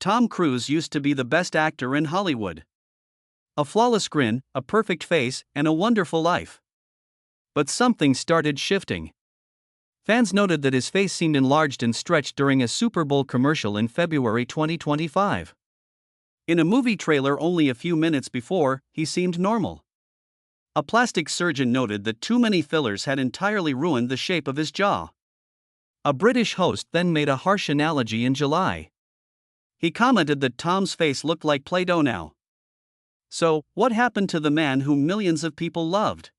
Tom Cruise used to be the best actor in Hollywood. A flawless grin, a perfect face, and a wonderful life. But something started shifting. Fans noted that his face seemed enlarged and stretched during a Super Bowl commercial in February 2025. In a movie trailer only a few minutes before, he seemed normal. A plastic surgeon noted that too many fillers had entirely ruined the shape of his jaw. A British host then made a harsh analogy in July. He commented that Tom's face looked like Play-Doh now. So, what happened to the man whom millions of people loved?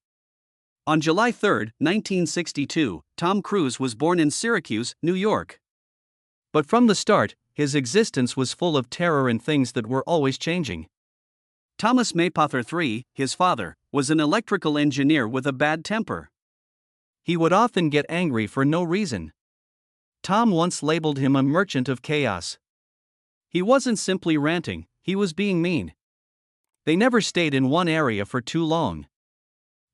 On July 3, 1962, Tom Cruise was born in Syracuse, New York. But from the start, his existence was full of terror and things that were always changing. Thomas Mapother III, his father, was an electrical engineer with a bad temper. He would often get angry for no reason. Tom once labeled him a merchant of chaos. He wasn't simply ranting, he was being mean. They never stayed in one area for too long.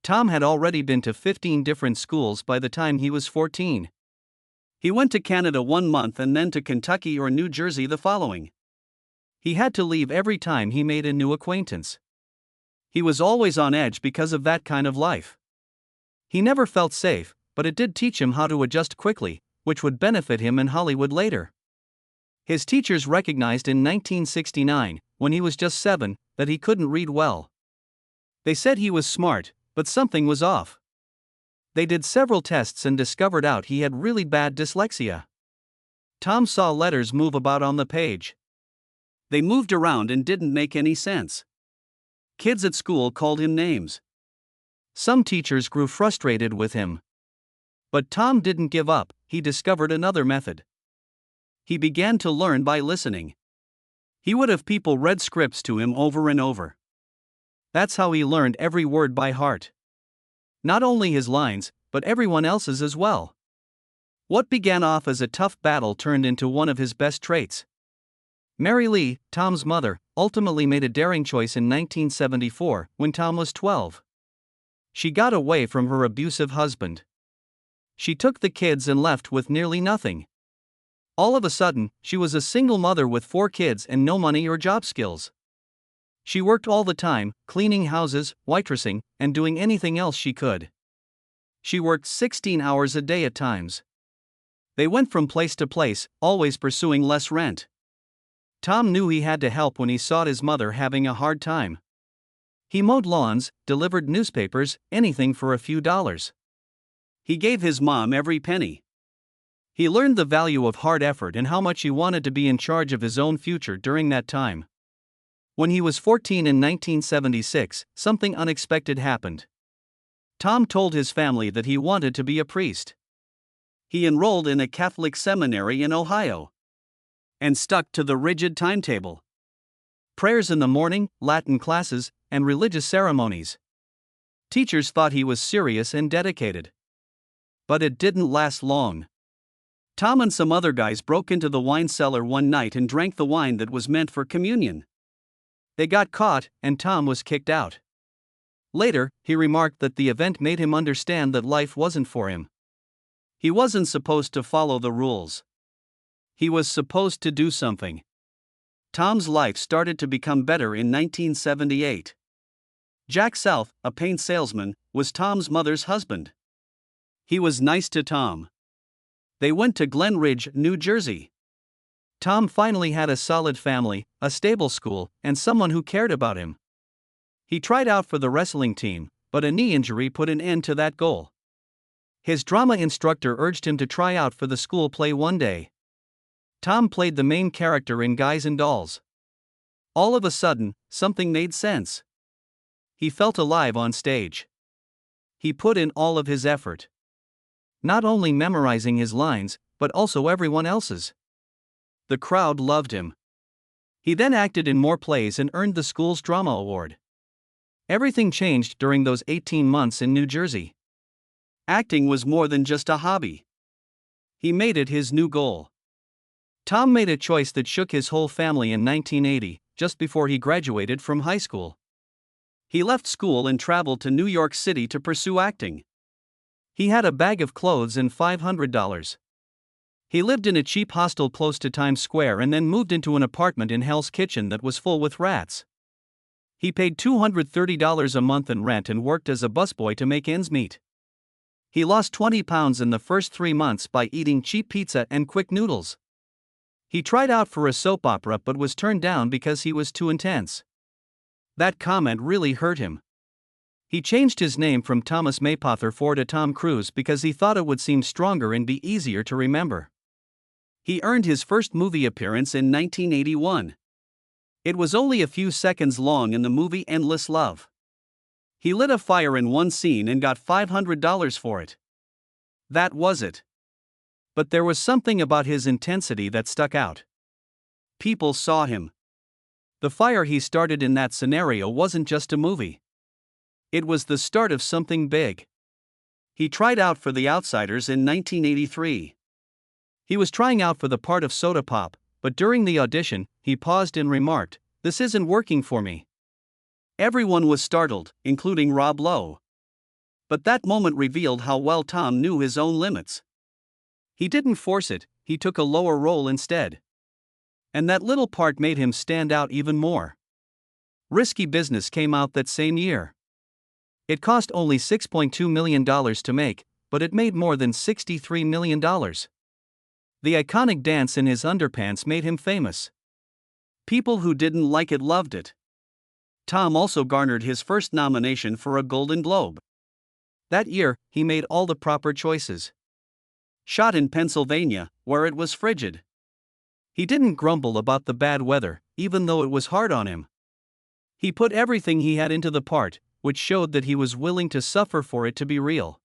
Tom had already been to 15 different schools by the time he was 14. He went to Canada 1 month and then to Kentucky or New Jersey the following. He had to leave every time he made a new acquaintance. He was always on edge because of that kind of life. He never felt safe, but it did teach him how to adjust quickly, which would benefit him in Hollywood later. His teachers recognized in 1969, when he was just 7, that he couldn't read well. They said he was smart, but something was off. They did several tests and discovered out he had really bad dyslexia. Tom saw letters move about on the page. They moved around and didn't make any sense. Kids at school called him names. Some teachers grew frustrated with him. But Tom didn't give up, he discovered another method. He began to learn by listening. He would have people read scripts to him over and over. That's how he learned every word by heart. Not only his lines, but everyone else's as well. What began off as a tough battle turned into one of his best traits. Mary Lee, Tom's mother, ultimately made a daring choice in 1974 when Tom was 12. She got away from her abusive husband. She took the kids and left with nearly nothing. All of a sudden, she was a single mother with 4 kids and no money or job skills. She worked all the time, cleaning houses, waitressing, and doing anything else she could. She worked 16 hours a day at times. They went from place to place, always pursuing less rent. Tom knew he had to help when he saw his mother having a hard time. He mowed lawns, delivered newspapers, anything for a few dollars. He gave his mom every penny. He learned the value of hard effort and how much he wanted to be in charge of his own future during that time. When he was 14 in 1976, something unexpected happened. Tom told his family that he wanted to be a priest. He enrolled in a Catholic seminary in Ohio and stuck to the rigid timetable. Prayers in the morning, Latin classes, and religious ceremonies. Teachers thought he was serious and dedicated. But it didn't last long. Tom and some other guys broke into the wine cellar one night and drank the wine that was meant for communion. They got caught, and Tom was kicked out. Later, he remarked that the event made him understand that life wasn't for him. He wasn't supposed to follow the rules. He was supposed to do something. Tom's life started to become better in 1978. Jack South, a paint salesman, was Tom's mother's husband. He was nice to Tom. They went to Glen Ridge, New Jersey. Tom finally had a solid family, a stable school, and someone who cared about him. He tried out for the wrestling team, but a knee injury put an end to that goal. His drama instructor urged him to try out for the school play one day. Tom played the main character in Guys and Dolls. All of a sudden, something made sense. He felt alive on stage. He put in all of his effort. Not only memorizing his lines, but also everyone else's. The crowd loved him. He then acted in more plays and earned the school's drama award. Everything changed during those 18 months in New Jersey. Acting was more than just a hobby. He made it his new goal. Tom made a choice that shook his whole family in 1980, just before he graduated from high school. He left school and traveled to New York City to pursue acting. He had a bag of clothes and $500. He lived in a cheap hostel close to Times Square and then moved into an apartment in Hell's Kitchen that was full with rats. He paid $230 a month in rent and worked as a busboy to make ends meet. He lost 20 pounds in the first 3 months by eating cheap pizza and quick noodles. He tried out for a soap opera but was turned down because he was too intense. That comment really hurt him. He changed his name from Thomas Mapother IV to Tom Cruise because he thought it would seem stronger and be easier to remember. He earned his first movie appearance in 1981. It was only a few seconds long in the movie Endless Love. He lit a fire in one scene and got $500 for it. That was it. But there was something about his intensity that stuck out. People saw him. The fire he started in that scenario wasn't just a movie. It was the start of something big. He tried out for The Outsiders in 1983. He was trying out for the part of Soda Pop, but during the audition, he paused and remarked, "This isn't working for me." Everyone was startled, including Rob Lowe. But that moment revealed how well Tom knew his own limits. He didn't force it, he took a lower role instead. And that little part made him stand out even more. Risky Business came out that same year. It cost only $6.2 million to make, but it made more than $63 million. The iconic dance in his underpants made him famous. People who didn't like it loved it. Tom also garnered his first nomination for a Golden Globe. That year, he made all the proper choices. Shot in Pennsylvania, where it was frigid. He didn't grumble about the bad weather, even though it was hard on him. He put everything he had into the part, which showed that he was willing to suffer for it to be real.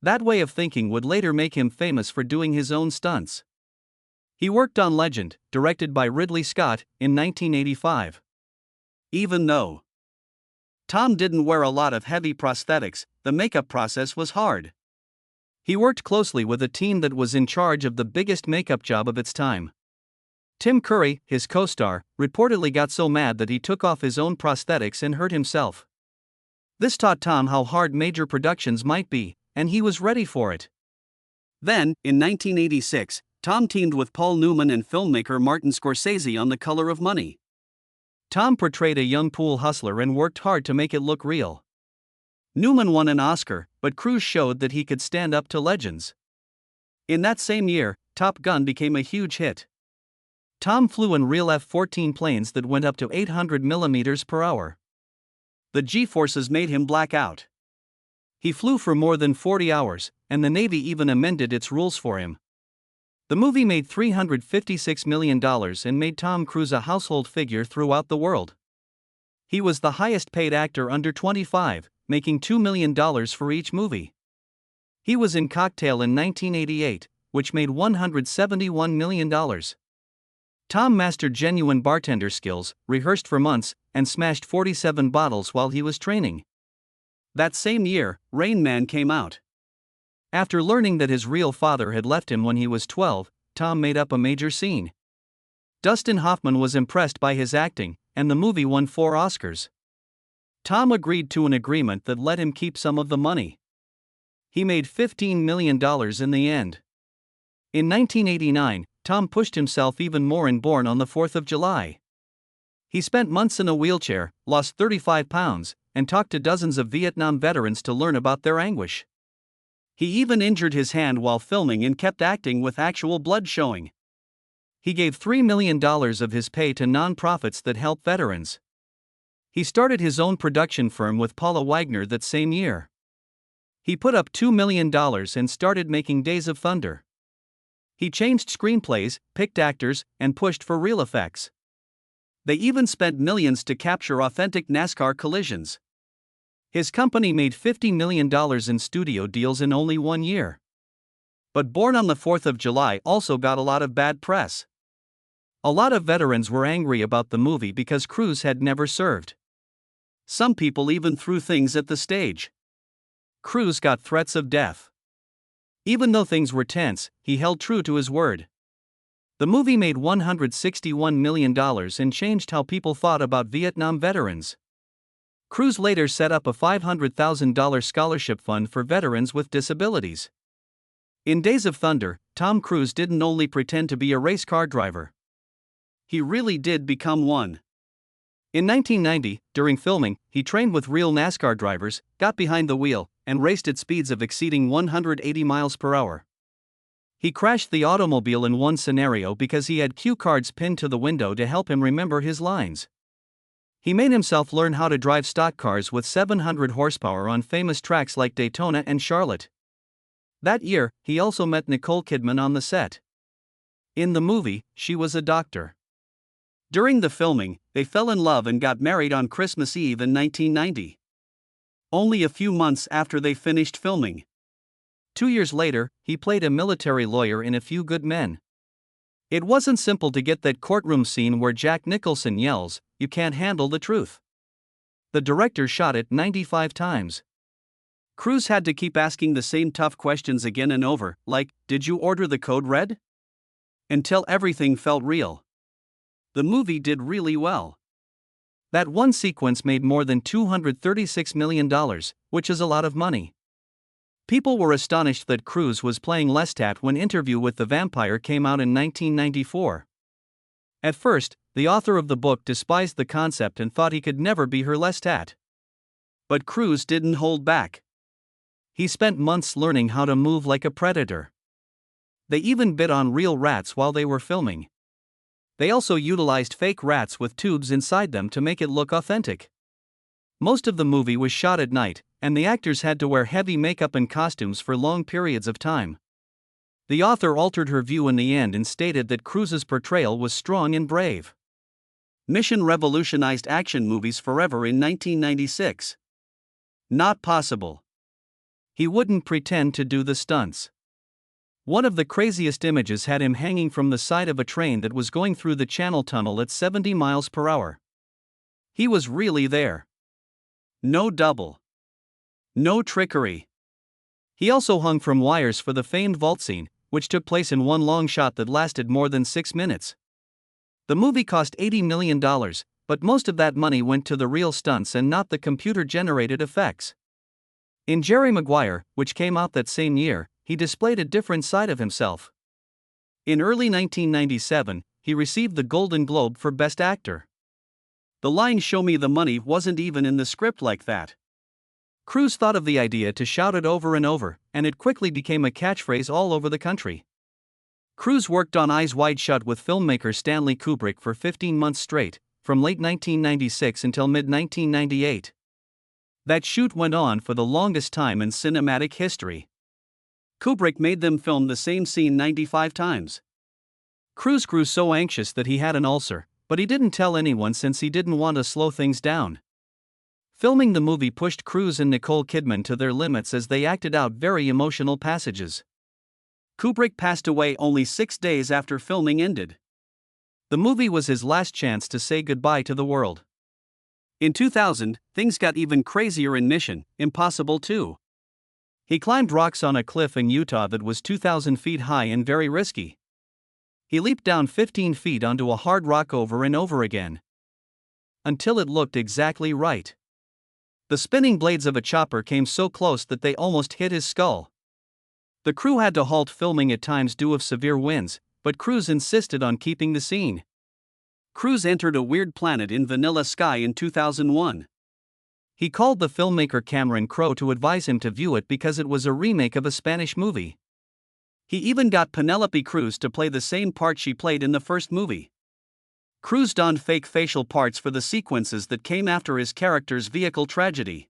That way of thinking would later make him famous for doing his own stunts. He worked on Legend, directed by Ridley Scott, in 1985. Even though Tom didn't wear a lot of heavy prosthetics, the makeup process was hard. He worked closely with a team that was in charge of the biggest makeup job of its time. Tim Curry, his co-star, reportedly got so mad that he took off his own prosthetics and hurt himself. This taught Tom how hard major productions might be, and he was ready for it. Then, in 1986, Tom teamed with Paul Newman and filmmaker Martin Scorsese on The Color of Money. Tom portrayed a young pool hustler and worked hard to make it look real. Newman won an Oscar, but Cruise showed that he could stand up to legends. In that same year, Top Gun became a huge hit. Tom flew in real F-14 planes that went up to 800 mm per hour. The G-forces made him black out. He flew for more than 40 hours, and the Navy even amended its rules for him. The movie made $356 million and made Tom Cruise a household figure throughout the world. He was the highest-paid actor under 25, making $2 million for each movie. He was in Cocktail in 1988, which made $171 million. Tom mastered genuine bartender skills, rehearsed for months, and smashed 47 bottles while he was training. That same year, Rain Man came out. After learning that his real father had left him when he was 12, Tom made up a major scene. Dustin Hoffman was impressed by his acting, and the movie won 4 Oscars. Tom agreed to an agreement that let him keep some of the money. He made $15 million in the end. In 1989, Tom pushed himself even more in Born on the 4th of July. He spent months in a wheelchair, lost 35 pounds, and talked to dozens of Vietnam veterans to learn about their anguish. He even injured his hand while filming and kept acting with actual blood showing. He gave $3 million of his pay to non-profits that help veterans. He started his own production firm with Paula Wagner that same year. He put up $2 million and started making Days of Thunder. He changed screenplays, picked actors, and pushed for real effects. They even spent millions to capture authentic NASCAR collisions. His company made $50 million in studio deals in only 1 year. But Born on the 4th of July also got a lot of bad press. A lot of veterans were angry about the movie because Cruise had never served. Some people even threw things at the stage. Cruise got threats of death. Even though things were tense, he held true to his word. The movie made $161 million and changed how people thought about Vietnam veterans. Cruise later set up a $500,000 scholarship fund for veterans with disabilities. In Days of Thunder, Tom Cruise didn't only pretend to be a race car driver. He really did become one. In 1990, during filming, he trained with real NASCAR drivers, got behind the wheel, and raced at speeds of exceeding 180 miles per hour. He crashed the automobile in one scenario because he had cue cards pinned to the window to help him remember his lines. He made himself learn how to drive stock cars with 700 horsepower on famous tracks like Daytona and Charlotte. That year, he also met Nicole Kidman on the set. In the movie, she was a doctor. During the filming, they fell in love and got married on Christmas Eve in 1990. Only a few months after they finished filming. 2 years later, he played a military lawyer in A Few Good Men. It wasn't simple to get that courtroom scene where Jack Nicholson yells, "You can't handle the truth." The director shot it 95 times. Cruise had to keep asking the same tough questions again and over, like, "Did you order the code red?" Until everything felt real. The movie did really well. That one sequence made more than $236 million, which is a lot of money. People were astonished that Cruise was playing Lestat when Interview with the Vampire came out in 1994. At first, the author of the book despised the concept and thought he could never be her Lestat. But Cruise didn't hold back. He spent months learning how to move like a predator. They even bit on real rats while they were filming. They also utilized fake rats with tubes inside them to make it look authentic. Most of the movie was shot at night, and the actors had to wear heavy makeup and costumes for long periods of time. The author altered her view in the end and stated that Cruise's portrayal was strong and brave. Mission revolutionized action movies forever in 1996. Not possible. He wouldn't pretend to do the stunts. One of the craziest images had him hanging from the side of a train that was going through the Channel Tunnel at 70 miles per hour. He was really there. No double. No trickery. He also hung from wires for the famed vault scene, which took place in one long shot that lasted more than 6 minutes. The movie cost $80 million, but most of that money went to the real stunts and not the computer-generated effects. In Jerry Maguire, which came out that same year, he displayed a different side of himself. In early 1997, he received the Golden Globe for Best Actor. The line "Show me the money" wasn't even in the script like that. Cruise thought of the idea to shout it over and over, and it quickly became a catchphrase all over the country. Cruise worked on Eyes Wide Shut with filmmaker Stanley Kubrick for 15 months straight, from late 1996 until mid-1998. That shoot went on for the longest time in cinematic history. Kubrick made them film the same scene 95 times. Cruise grew so anxious that he had an ulcer, but he didn't tell anyone since he didn't want to slow things down. Filming the movie pushed Cruise and Nicole Kidman to their limits as they acted out very emotional passages. Kubrick passed away only 6 days after filming ended. The movie was his last chance to say goodbye to the world. In 2000, things got even crazier in Mission Impossible 2. He climbed rocks on a cliff in Utah that was 2,000 feet high and very risky. He leaped down 15 feet onto a hard rock over and over again. Until it looked exactly right. The spinning blades of a chopper came so close that they almost hit his skull. The crew had to halt filming at times due to severe winds, but Cruise insisted on keeping the scene. Cruise entered a weird planet in Vanilla Sky in 2001. He called the filmmaker Cameron Crowe to advise him to view it because it was a remake of a Spanish movie. He even got Penelope Cruz to play the same part she played in the first movie. Cruz donned fake facial parts for the sequences that came after his character's vehicle tragedy.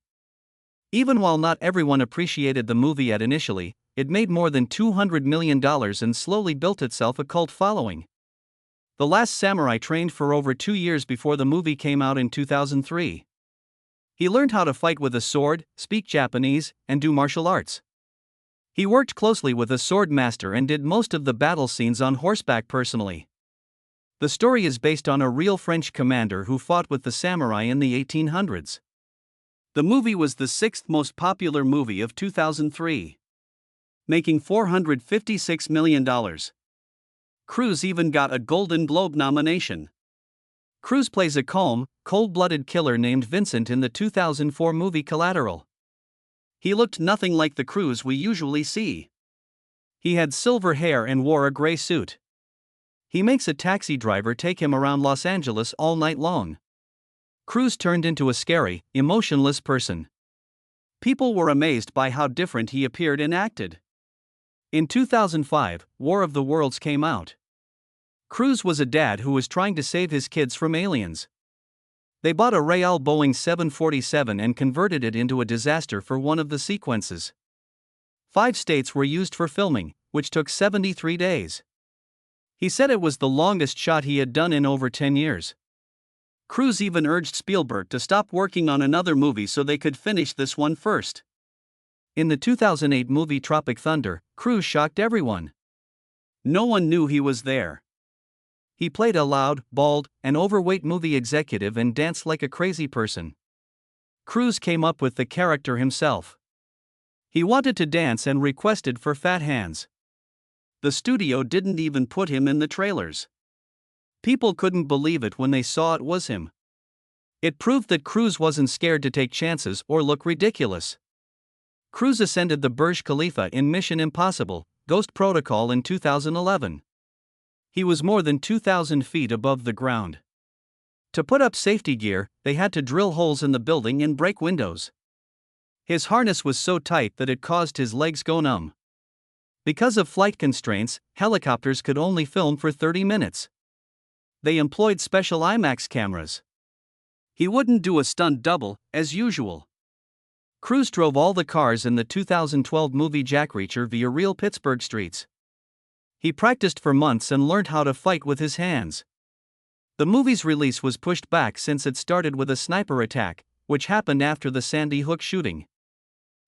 Even while not everyone appreciated the movie initially, it made more than $200 million and slowly built itself a cult following. The Last Samurai trained for over 2 years before the movie came out in 2003. He learned how to fight with a sword, speak Japanese, and do martial arts. He worked closely with a sword master and did most of the battle scenes on horseback personally. The story is based on a real French commander who fought with the samurai in the 1800s. The movie was the 6th most popular movie of 2003, making $456 million. Cruise even got a Golden Globe nomination. Cruise plays a calm, cold-blooded killer named Vincent in the 2004 movie Collateral. He looked nothing like the Cruise we usually see. He had silver hair and wore a gray suit. He makes a taxi driver take him around Los Angeles all night long. Cruise turned into a scary, emotionless person. People were amazed by how different he appeared and acted. In 2005, War of the Worlds came out. Cruise was a dad who was trying to save his kids from aliens. They bought a Rydell Boeing 747 and converted it into a disaster for one of the sequences. 5 states were used for filming, which took 73 days. He said it was the longest shot he had done in over 10 years. Cruise even urged Spielberg to stop working on another movie so they could finish this one first. In the 2008 movie Tropic Thunder, Cruise shocked everyone. No one knew he was there. He played a loud, bald, and overweight movie executive and danced like a crazy person. Cruise came up with the character himself. He wanted to dance and requested for fat hands. The studio didn't even put him in the trailers. People couldn't believe it when they saw it was him. It proved that Cruise wasn't scared to take chances or look ridiculous. Cruise ascended the Burj Khalifa in Mission Impossible: Ghost Protocol in 2011. He was more than 2,000 feet above the ground. To put up safety gear, they had to drill holes in the building and break windows. His harness was so tight that it caused his legs go numb. Because of flight constraints, helicopters could only film for 30 minutes. They employed special IMAX cameras. He wouldn't do a stunt double, as usual. Cruise drove all the cars in the 2012 movie Jack Reacher via real Pittsburgh streets. He practiced for months and learned how to fight with his hands. The movie's release was pushed back since it started with a sniper attack, which happened after the Sandy Hook shooting.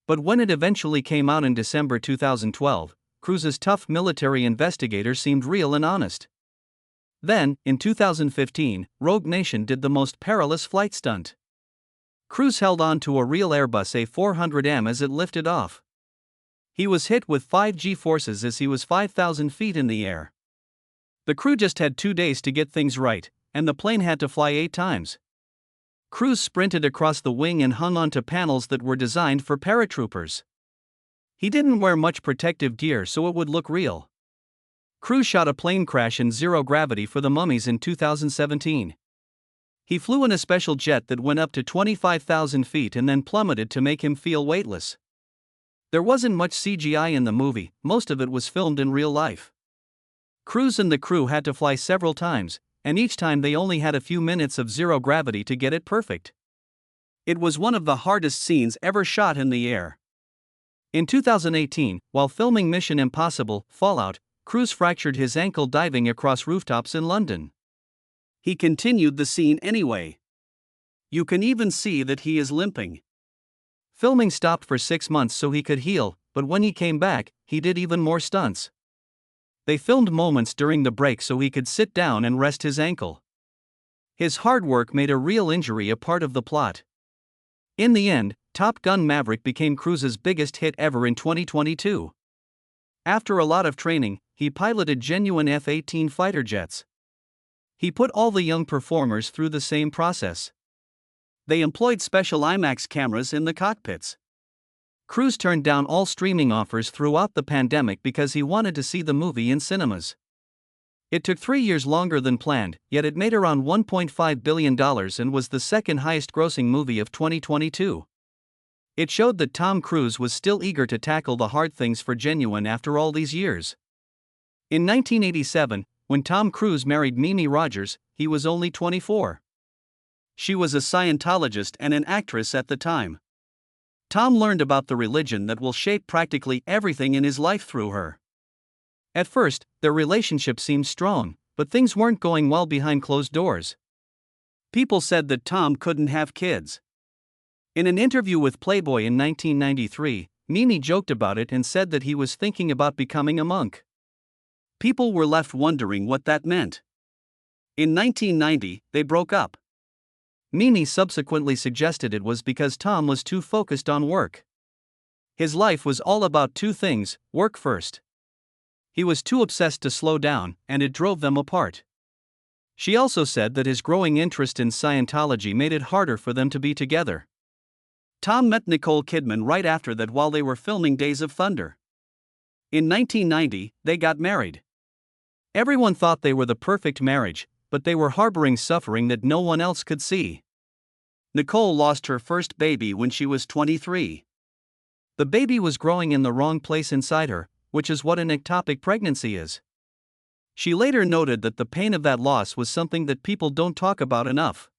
But when it eventually came out in December 2012, Cruise's tough military investigator seemed real and honest. Then, in 2015, Rogue Nation did the most perilous flight stunt. Cruise held on to a real Airbus A400M as it lifted off. He was hit with 5 G-forces as he was 5,000 feet in the air. The crew just had 2 days to get things right, and the plane had to fly 8 times. Cruise sprinted across the wing and hung onto panels that were designed for paratroopers. He didn't wear much protective gear so it would look real. Cruise shot a plane crash in zero gravity for the Mummies in 2017. He flew in a special jet that went up to 25,000 feet and then plummeted to make him feel weightless. There wasn't much CGI in the movie, most of it was filmed in real life. Cruise and the crew had to fly several times, and each time they only had a few minutes of zero gravity to get it perfect. It was one of the hardest scenes ever shot in the air. In 2018, while filming Mission Impossible: Fallout, Cruise fractured his ankle diving across rooftops in London. He continued the scene anyway. You can even see that he is limping. Filming stopped for 6 months so he could heal, but when he came back, he did even more stunts. They filmed moments during the break so he could sit down and rest his ankle. His hard work made a real injury a part of the plot. In the end, Top Gun: Maverick became Cruise's biggest hit ever in 2022. After a lot of training, he piloted genuine F-18 fighter jets. He put all the young performers through the same process. They employed special IMAX cameras in the cockpits. Cruise turned down all streaming offers throughout the pandemic because he wanted to see the movie in cinemas. It took 3 years longer than planned, yet it made around $1.5 billion and was the second highest grossing movie of 2022. It showed that Tom Cruise was still eager to tackle the hard things for genuine after all these years. In 1987, when Tom Cruise married Mimi Rogers, he was only 24. She was a Scientologist and an actress at the time. Tom learned about the religion that will shape practically everything in his life through her. At first, their relationship seemed strong, but things weren't going well behind closed doors. People said that Tom couldn't have kids. In an interview with Playboy in 1993, Mimi joked about it and said that he was thinking about becoming a monk. People were left wondering what that meant. In 1990, they broke up. Mimi subsequently suggested it was because Tom was too focused on work. His life was all about 2 things: work first. He was too obsessed to slow down, and it drove them apart. She also said that his growing interest in Scientology made it harder for them to be together. Tom met Nicole Kidman right after that while they were filming Days of Thunder. In 1990, they got married. Everyone thought they were the perfect marriage, but they were harboring suffering that no one else could see. Nicole lost her first baby when she was 23. The baby was growing in the wrong place inside her, which is what an ectopic pregnancy is. She later noted that the pain of that loss was something that people don't talk about enough.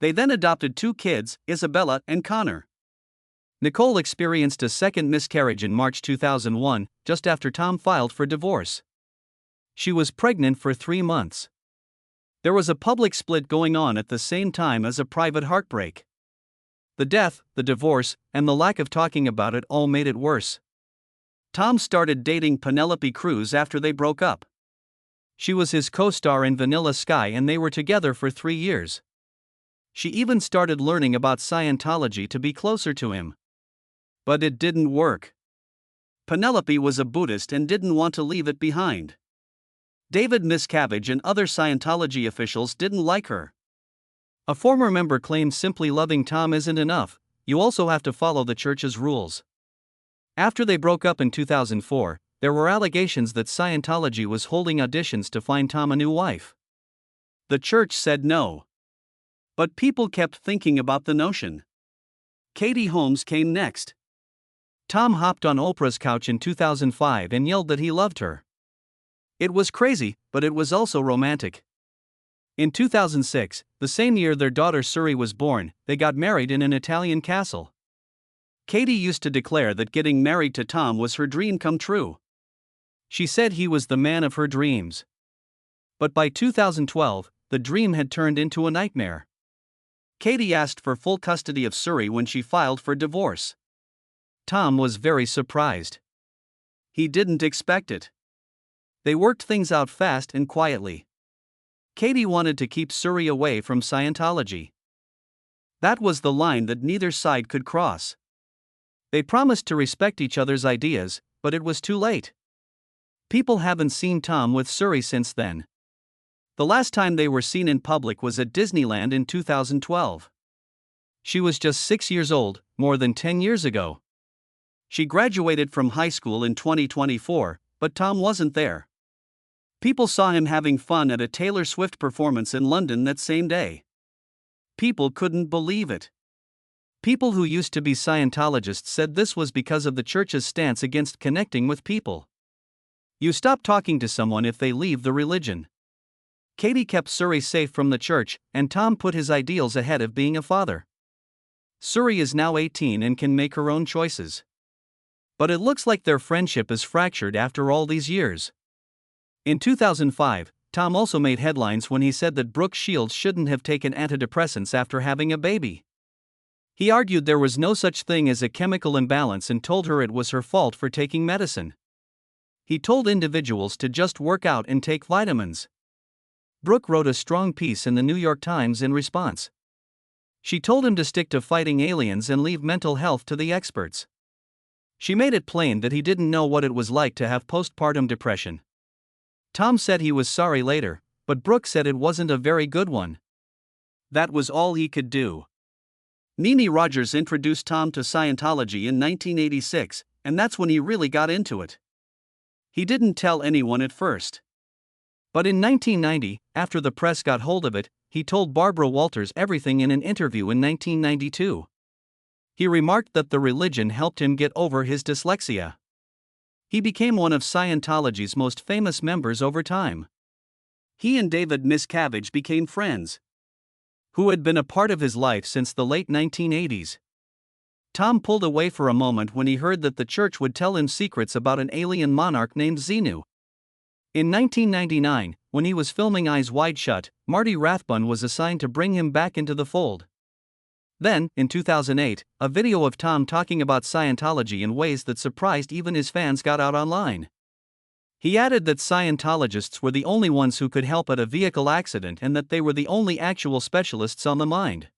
They then adopted 2 kids, Isabella and Connor. Nicole experienced a second miscarriage in March 2001, just after Tom filed for divorce. She was pregnant for 3 months. There was a public split going on at the same time as a private heartbreak. The death, the divorce, and the lack of talking about it all made it worse. Tom started dating Penelope Cruz after they broke up. She was his co-star in Vanilla Sky and they were together for 3 years. She even started learning about Scientology to be closer to him. But it didn't work. Penelope was a Buddhist and didn't want to leave it behind. David Miscavige and other Scientology officials didn't like her. A former member claimed simply loving Tom isn't enough, you also have to follow the church's rules. After they broke up in 2004, there were allegations that Scientology was holding auditions to find Tom a new wife. The church said no. But people kept thinking about the notion. Katie Holmes came next. Tom hopped on Oprah's couch in 2005 and yelled that he loved her. It was crazy, but it was also romantic. In 2006, the same year their daughter Suri was born, they got married in an Italian castle. Katie used to declare that getting married to Tom was her dream come true. She said he was the man of her dreams. But by 2012, the dream had turned into a nightmare. Katie asked for full custody of Suri when she filed for divorce. Tom was very surprised. He didn't expect it. They worked things out fast and quietly. Katie wanted to keep Suri away from Scientology. That was the line that neither side could cross. They promised to respect each other's ideas, but it was too late. People haven't seen Tom with Suri since then. The last time they were seen in public was at Disneyland in 2012. She was just 6 years old, more than 10 years ago. She graduated from high school in 2024, but Tom wasn't there. People saw him having fun at a Taylor Swift performance in London that same day. People couldn't believe it. People who used to be Scientologists said this was because of the church's stance against connecting with people. You stop talking to someone if they leave the religion. Katie kept Suri safe from the church, and Tom put his ideals ahead of being a father. Suri is now 18 and can make her own choices. But it looks like their friendship is fractured after all these years. In 2005, Tom also made headlines when he said that Brooke Shields shouldn't have taken antidepressants after having a baby. He argued there was no such thing as a chemical imbalance and told her it was her fault for taking medicine. He told individuals to just work out and take vitamins. Brooke wrote a strong piece in the New York Times in response. She told him to stick to fighting aliens and leave mental health to the experts. She made it plain that he didn't know what it was like to have postpartum depression. Tom said he was sorry later, but Brooke said it wasn't a very good one. That was all he could do. Mimi Rogers introduced Tom to Scientology in 1986, and that's when he really got into it. He didn't tell anyone at first. But in 1990, after the press got hold of it, he told Barbara Walters everything in an interview in 1992. He remarked that the religion helped him get over his dyslexia. He became one of Scientology's most famous members over time. He and David Miscavige became friends, who had been a part of his life since the late 1980s. Tom pulled away for a moment when he heard that the church would tell him secrets about an alien monarch named Xenu. In 1999, when he was filming Eyes Wide Shut, Marty Rathbun was assigned to bring him back into the fold. Then, in 2008, a video of Tom talking about Scientology in ways that surprised even his fans got out online. He added that Scientologists were the only ones who could help at a vehicle accident and that they were the only actual specialists on the mind.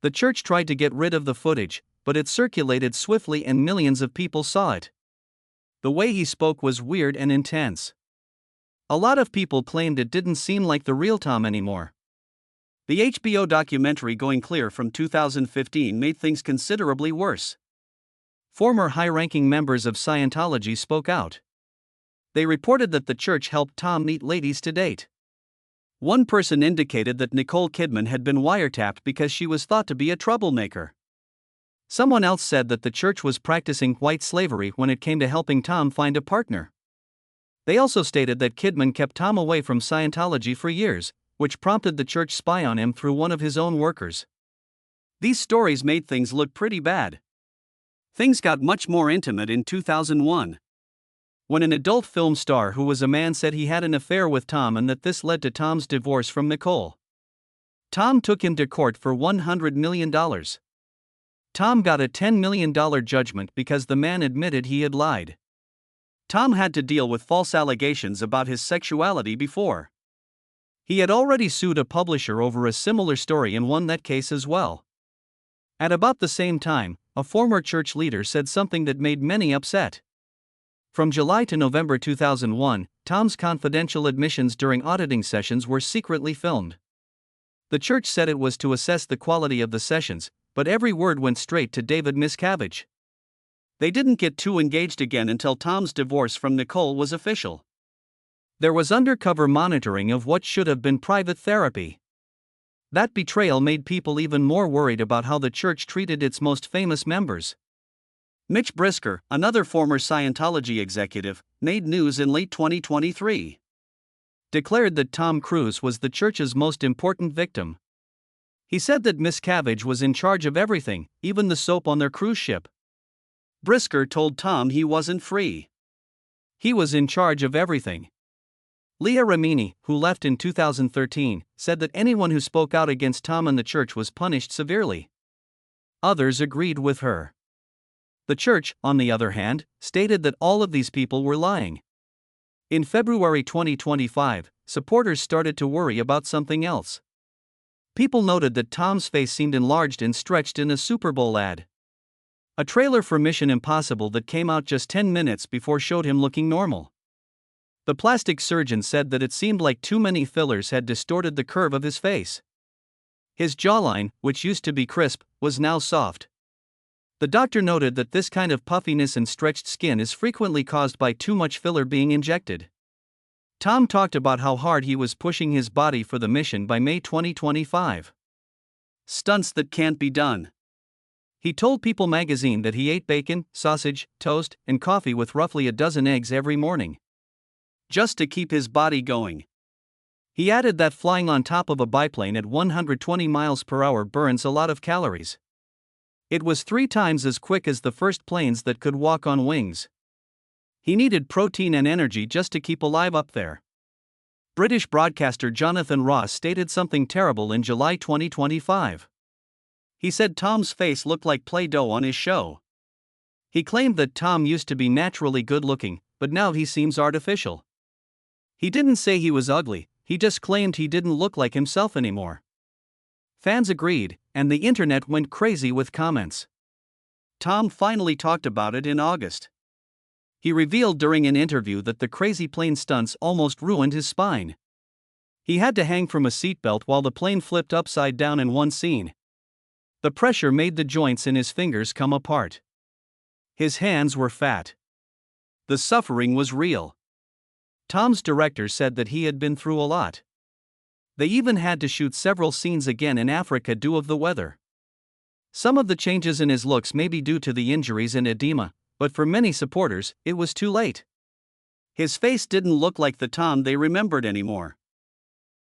The church tried to get rid of the footage, but it circulated swiftly and millions of people saw it. The way he spoke was weird and intense. A lot of people claimed it didn't seem like the real Tom anymore. The HBO documentary Going Clear from 2015 made things considerably worse. former high-ranking members of Scientology spoke out. They reported that the church helped Tom meet ladies to date. One person indicated that Nicole Kidman had been wiretapped because she was thought to be a troublemaker. Someone else said that the church was practicing white slavery when it came to helping Tom find a partner. They also stated that Kidman kept Tom away from Scientology for years, which prompted the church spy on him through one of his own workers. These stories made things look pretty bad. Things got much more intimate in 2001. When an adult film star who was a man said he had an affair with Tom and that this led to Tom's divorce from Nicole. Tom took him to court for $100 million. Tom got a $10 million judgment because the man admitted he had lied. Tom had to deal with false allegations about his sexuality before. He had already sued a publisher over a similar story and won that case as well. At about the same time, a former church leader said something that made many upset. From July to November 2001, Tom's confidential admissions during auditing sessions were secretly filmed. The church said it was to assess the quality of the sessions, but every word went straight to David Miscavige. They didn't get too engaged again until Tom's divorce from Nicole was official. There was undercover monitoring of what should have been private therapy. That betrayal made people even more worried about how the church treated its most famous members. Mitch Brisker, another former Scientology executive, made news in late 2023. Declared that Tom Cruise was the church's most important victim. He said that Miscavige was in charge of everything, even the soap on their cruise ship. Brisker told Tom he wasn't free. He was in charge of everything. Leah Remini, who left in 2013, said that anyone who spoke out against Tom and the church was punished severely. Others agreed with her. The church, on the other hand, stated that all of these people were lying. In February 2025, supporters started to worry about something else. People noted that Tom's face seemed enlarged and stretched in a Super Bowl ad. A trailer for Mission Impossible that came out just 10 minutes before showed him looking normal. The plastic surgeon said that it seemed like too many fillers had distorted the curve of his face. His jawline, which used to be crisp, was now soft. The doctor noted that this kind of puffiness and stretched skin is frequently caused by too much filler being injected. Tom talked about how hard he was pushing his body for the mission by May 2025. Stunts that can't be done. He told People magazine that he ate bacon, sausage, toast, and coffee with roughly a dozen eggs every morning, just to keep his body going. He added that flying on top of a biplane at 120 miles per hour burns a lot of calories. It was 3 times as quick as the first planes that could walk on wings. He needed protein and energy just to keep alive up there. British broadcaster Jonathan Ross stated something terrible in July 2025. He said Tom's face looked like Play-Doh on his show. He claimed that Tom used to be naturally good-looking, but now he seems artificial. He didn't say he was ugly, he just claimed he didn't look like himself anymore. Fans agreed, and the internet went crazy with comments. Tom finally talked about it in August. He revealed during an interview that the crazy plane stunts almost ruined his spine. He had to hang from a seatbelt while the plane flipped upside down in one scene. The pressure made the joints in his fingers come apart. His hands were fat. The suffering was real. Tom's director said that he had been through a lot. They even had to shoot several scenes again in Africa due to the weather. Some of the changes in his looks may be due to the injuries and edema, but for many supporters, it was too late. His face didn't look like the Tom they remembered anymore.